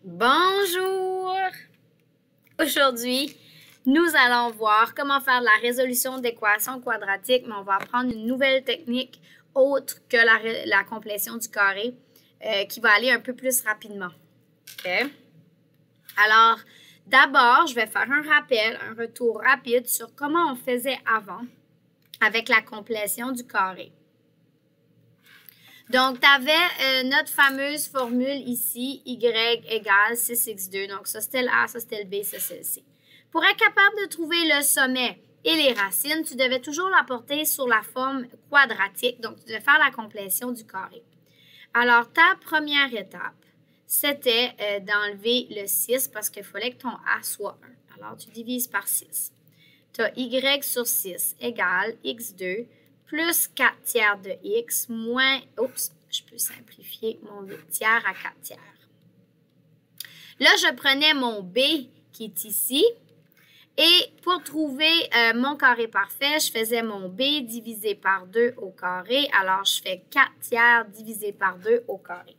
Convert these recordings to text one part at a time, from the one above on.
Bonjour! Aujourd'hui, nous allons voir comment faire de la résolution d'équations quadratiques, mais on va apprendre une nouvelle technique autre que la complétion du carré qui va aller un peu plus rapidement. Okay? Alors, d'abord, je vais faire un rappel, un retour rapide sur comment on faisait avant avec la complétion du carré. Donc, tu avais notre fameuse formule ici, y égale 6x2. Donc, ça, c'était le A, ça, c'était le B, ça, c'est le C. Pour être capable de trouver le sommet et les racines, tu devais toujours l'apporter sur la forme quadratique. Donc, tu devais faire la complétion du carré. Alors, ta première étape, c'était d'enlever le 6 parce qu'il fallait que ton A soit 1. Alors, tu divises par 6. Tu as y sur 6 égale x2 plus 4 tiers de x moins, oups, je peux simplifier mon 8 tiers à 4 tiers. Là, je prenais mon b qui est ici et pour trouver mon carré parfait, je faisais mon b divisé par 2 au carré. Alors, je fais 4 tiers divisé par 2 au carré.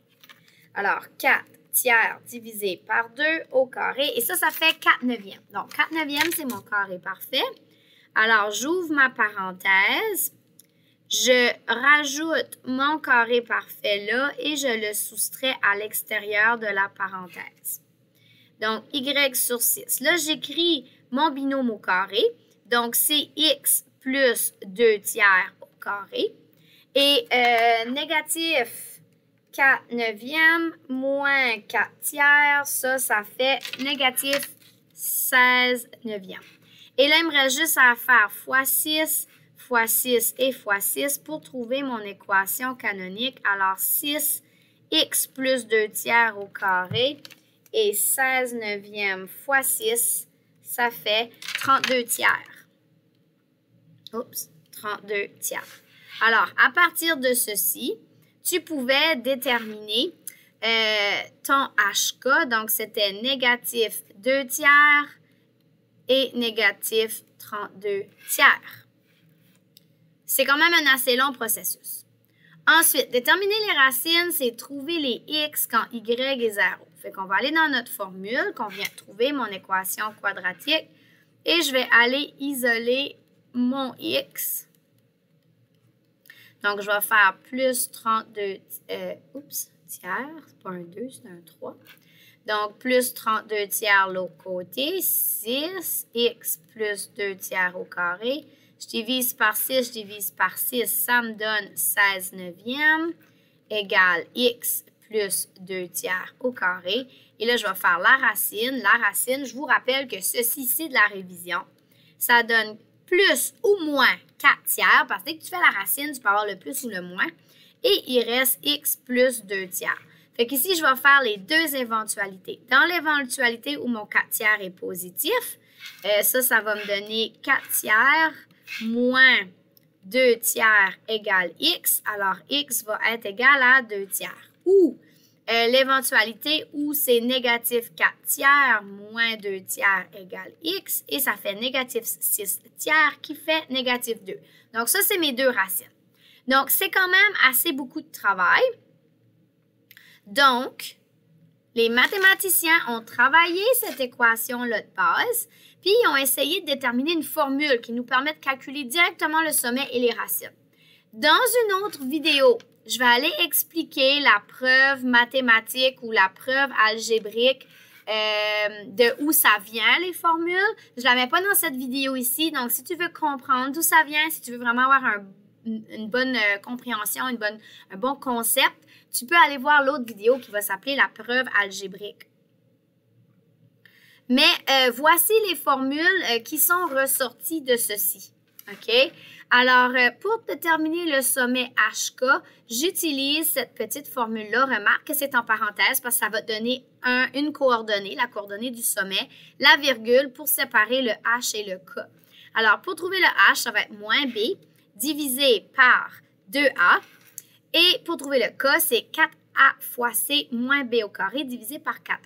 Alors, 4 tiers divisé par 2 au carré. Et ça fait 4 neuvièmes. Donc, 4 neuvièmes, c'est mon carré parfait. Alors, j'ouvre ma parenthèse. Je rajoute mon carré parfait là et je le soustrais à l'extérieur de la parenthèse. Donc, y sur 6. Là, j'écris mon binôme au carré. Donc, c'est x plus 2 tiers au carré. Et négatif 4 neuvièmes moins 4 tiers, ça fait négatif 16 neuvièmes. Et là, il me reste juste à faire fois 6 fois 6 et fois 6 pour trouver mon équation canonique. Alors, 6x plus 2 tiers au carré et 16 neuvièmes fois 6, ça fait 32 tiers. Oups, 32 tiers. Alors, à partir de ceci, tu pouvais déterminer ton HK. Donc, c'était négatif 2 tiers et négatif 32 tiers. C'est quand même un assez long processus. Ensuite, déterminer les racines, c'est trouver les x quand y est 0. Fait qu'on va aller dans notre formule qu'on vient de trouver, mon équation quadratique, et je vais aller isoler mon x. Donc, je vais faire plus 32 tiers, c'est pas un 2, c'est un 3. Donc, plus 32 tiers l'autre côté, 6x plus 2 tiers au carré. Je divise par 6, je divise par 6, ça me donne 16 neuvièmes égale x plus 2 tiers au carré. Et là, je vais faire la racine. La racine, je vous rappelle que ceci, c'est de la révision. Ça donne plus ou moins 4 tiers, parce que dès que tu fais la racine, tu peux avoir le plus ou le moins. Et il reste x plus 2 tiers. Fait qu'ici, je vais faire les deux éventualités. Dans l'éventualité où mon 4 tiers est positif, ça va me donner 4 tiers moins 2 tiers égale x. Alors, x va être égal à 2 tiers. Ou l'éventualité où c'est négatif 4 tiers moins 2 tiers égale x. Et ça fait négatif 6 tiers qui fait négatif 2. Donc, ça, c'est mes deux racines. Donc, c'est quand même assez beaucoup de travail. Donc, les mathématiciens ont travaillé cette équation-là de base, puis ils ont essayé de déterminer une formule qui nous permet de calculer directement le sommet et les racines. Dans une autre vidéo, je vais aller expliquer la preuve mathématique ou la preuve algébrique de où ça vient, les formules. Je ne la mets pas dans cette vidéo ici, donc si tu veux comprendre d'où ça vient, si tu veux vraiment avoir une bonne compréhension, un bon concept, tu peux aller voir l'autre vidéo qui va s'appeler la preuve algébrique. Mais voici les formules qui sont ressorties de ceci. OK? Alors, pour déterminer le sommet HK, j'utilise cette petite formule-là. Remarque que c'est en parenthèse parce que ça va donner une coordonnée, la coordonnée du sommet, la virgule pour séparer le H et le K. Alors, pour trouver le H, ça va être moins B divisé par 2A. Et pour trouver le K, c'est 4A fois C moins B au carré divisé par 4A.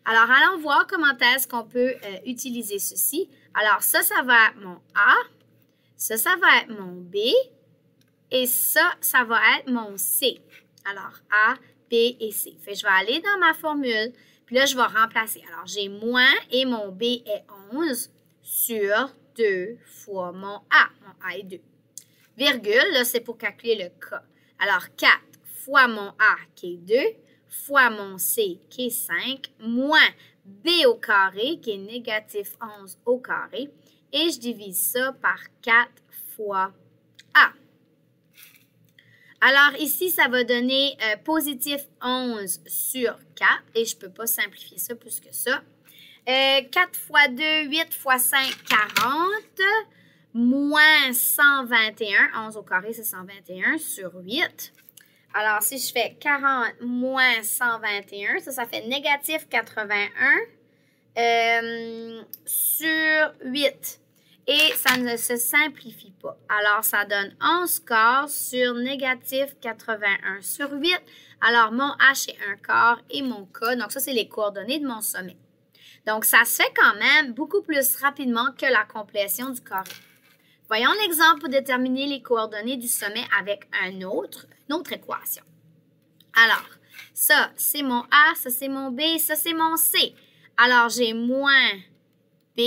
Alors, allons voir comment est-ce qu'on peut utiliser ceci. Alors, ça va être mon A. Ça va être mon B. Et ça va être mon C. Alors, A, B et C. Fait que je vais aller dans ma formule. Puis là, je vais remplacer. Alors, j'ai moins et mon B est 11 sur 2 fois mon A. Mon A est 2. Virgule, là, c'est pour calculer le K. Alors, 4 fois mon A qui est 2 fois mon C qui est 5 moins B au carré qui est négatif 11 au carré. Et je divise ça par 4 fois A. Alors, ici, ça va donner positif 11 sur 4. Et je ne peux pas simplifier ça plus que ça. 4 fois 2, 8 fois 5, 40. Moins 121. 11 au carré, c'est 121 sur 8. Alors, si je fais 40 moins 121, ça fait négatif 81 sur 8. Et ça ne se simplifie pas. Alors, ça donne 11 quarts sur négatif 81 sur 8. Alors, mon H est 1 quart et mon K. Donc, ça, c'est les coordonnées de mon sommet. Donc, ça se fait quand même beaucoup plus rapidement que la complétion du carré. Voyons l'exemple pour déterminer les coordonnées du sommet avec une autre équation. Alors, ça, c'est mon A, ça, c'est mon B, ça, c'est mon C. Alors, j'ai moins B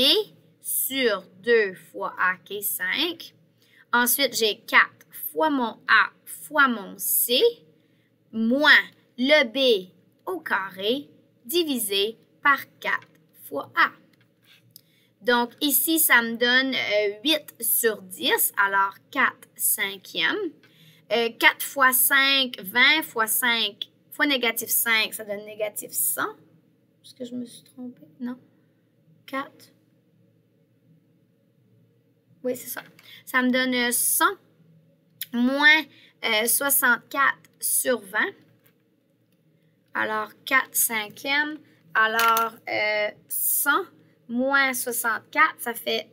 sur 2 fois A qui est 5. Ensuite, j'ai 4 fois mon A fois mon C, moins le B au carré divisé par 4 fois A. Donc, ici, ça me donne 8 sur 10, alors 4 cinquièmes. 4 fois 5, 20 fois 5 fois négatif 5, ça donne négatif 100. Est-ce que je me suis trompée? Non. 4. Oui, c'est ça. Ça me donne 100 moins 64 sur 20. Alors, 4 cinquièmes. Alors, 100 moins 64, ça fait...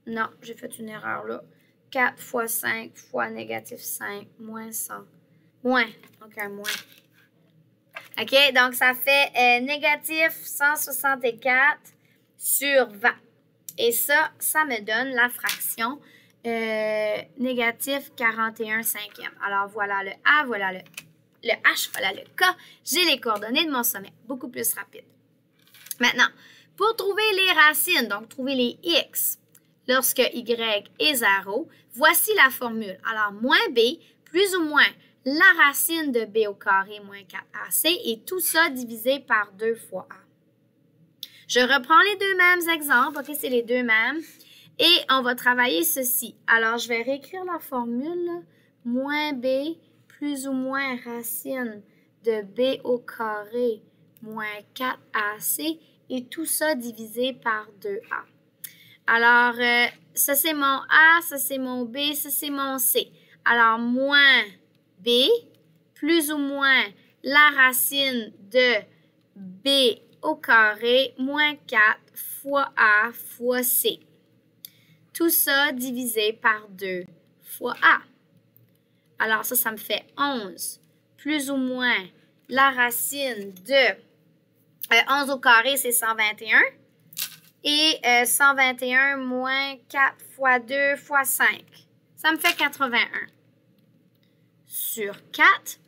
Non, j'ai fait une erreur là. 4 fois 5 fois négatif 5 moins 100. Moins. Donc, un moins. OK? Donc, ça fait négatif 164 sur 20. Et ça me donne la fraction négatif 41 cinquième. Alors, voilà le A, voilà le H, voilà le K. J'ai les coordonnées de mon sommet. Beaucoup plus rapide. Maintenant, pour trouver les racines, donc trouver les X, lorsque Y est 0, voici la formule. Alors, moins B, plus ou moins la racine de B au carré moins 4AC et tout ça divisé par 2 fois A. Je reprends les deux mêmes exemples. OK, c'est les deux mêmes. Et on va travailler ceci. Alors, je vais réécrire la formule. Là. Moins B, plus ou moins racine de B au carré moins 4AC et tout ça divisé par 2A. Alors, ça c'est mon A, ça c'est mon B, ça c'est mon C. Alors, moins B, plus ou moins la racine de B au carré moins 4 fois A fois C. Tout ça divisé par 2 fois A. Alors, ça me fait 11 plus ou moins la racine de 11 au carré, c'est 121. Et 121 moins 4 fois 2 fois 5. Ça me fait 81. Sur 4.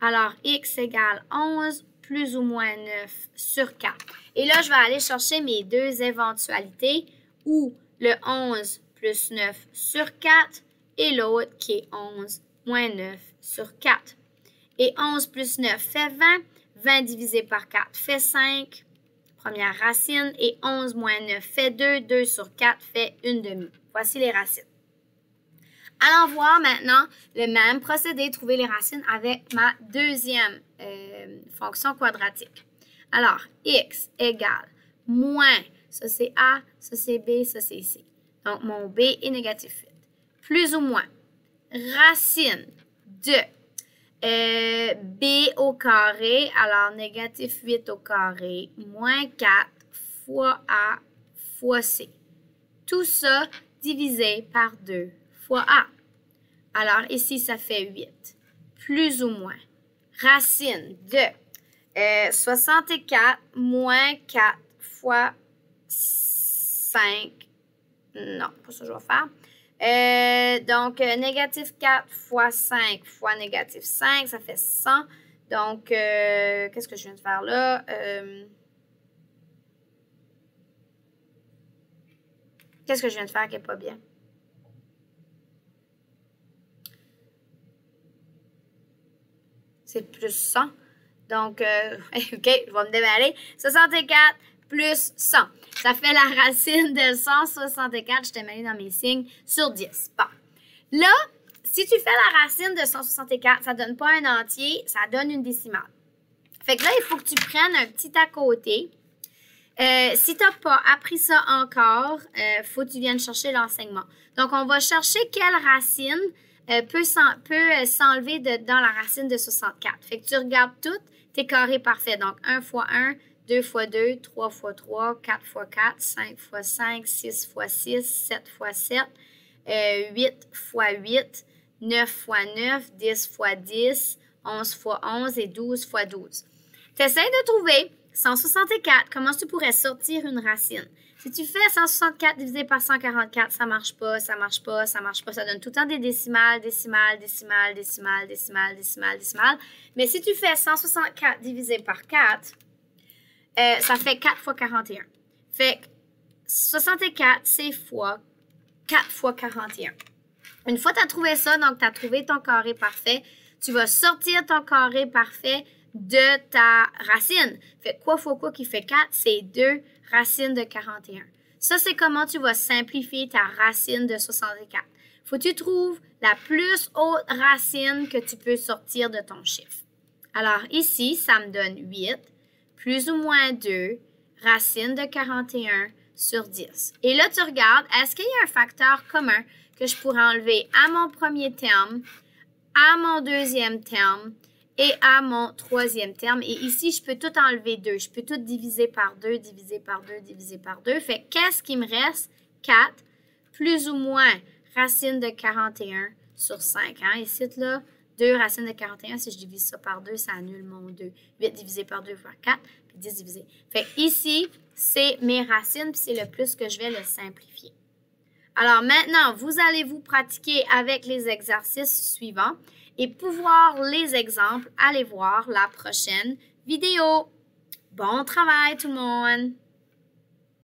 Alors, X égale 11 plus ou moins 9 sur 4. Et là, je vais aller chercher mes deux éventualités ou le 11 plus 9 sur 4 et l'autre qui est 11 moins 9 sur 4. Et 11 plus 9 fait 20. 20 divisé par 4 fait 5. Première racine. Et 11 moins 9 fait 2. 2 sur 4 fait 1/2. Voici les racines. Allons voir maintenant le même procédé, trouver les racines avec ma deuxième fonction quadratique. Alors, x égale moins, ça c'est A, ça c'est B, ça c'est C. Donc, mon B est négatif 8. Plus ou moins, racine de B au carré, alors négatif 8 au carré, moins 4 fois A fois C. Tout ça divisé par 2 fois A. Alors ici, ça fait 8. Plus ou moins. Racine de 64 moins 4 fois 5. Non, pas ça que je vais faire. Donc, négatif 4 fois 5 fois négatif 5, ça fait 100 Donc, qu'est-ce que je viens de faire là? Qu'est-ce que je viens de faire qui n'est pas bien? C'est plus 100. Donc, OK, je vais me démêler. 64 plus 100. Ça fait la racine de 164. Je t'ai mêlé dans mes signes sur 10. Bon. Là, si tu fais la racine de 164, ça ne donne pas un entier, ça donne une décimale. Fait que là, il faut que tu prennes un petit à côté. Si tu n'as pas appris ça encore, il faut que tu viennes chercher l'enseignement. Donc, on va chercher quelle racine peut s'enlever dans la racine de 64. Fait que tu regardes toutes tes carrés parfaits. Donc, 1 fois 1, 2 fois 2, 3 fois 3, 4 fois 4, 5 fois 5, 6 fois 6, 7 fois 7, 8 fois 8, 9 fois 9, 10 fois 10, 11 fois 11 et 12 fois 12. Tu essaies de trouver 164. Comment tu pourrais sortir une racine? Si tu fais 164 divisé par 144, ça ne marche pas, ça ne marche pas, ça ne marche pas. Ça donne tout le temps des décimales, décimales, décimales, décimales, décimales, décimales, décimales. Mais si tu fais 164 divisé par 4, ça fait 4 fois 41. Fait que 64, c'est fois 4 fois 41. Une fois que tu as trouvé ça, donc tu as trouvé ton carré parfait, tu vas sortir ton carré parfait de ta racine. Fait quoi fois quoi qui fait 4? C'est 2 racines de 41. Ça, c'est comment tu vas simplifier ta racine de 64. Faut que tu trouves la plus haute racine que tu peux sortir de ton chiffre. Alors ici, ça me donne 8 plus ou moins 2 racine de 41 sur 10. Et là, tu regardes, est-ce qu'il y a un facteur commun que je pourrais enlever à mon premier terme, à mon deuxième terme et à mon troisième terme? Et ici, je peux tout enlever 2. Je peux tout diviser par 2, diviser par 2, diviser par 2. Fait qu'est-ce qui me reste? 4 plus ou moins racine de 41 sur 5. Hein? Ici, là, 2 racines de 41, si je divise ça par 2, ça annule mon 2. 8 divisé par 2 fois 4, puis 10 divisé. Fait ici, c'est mes racines, puis c'est le plus que je vais le simplifier. Alors maintenant, vous allez vous pratiquer avec les exercices suivants et pour voir les exemples, allez voir la prochaine vidéo. Bon travail tout le monde!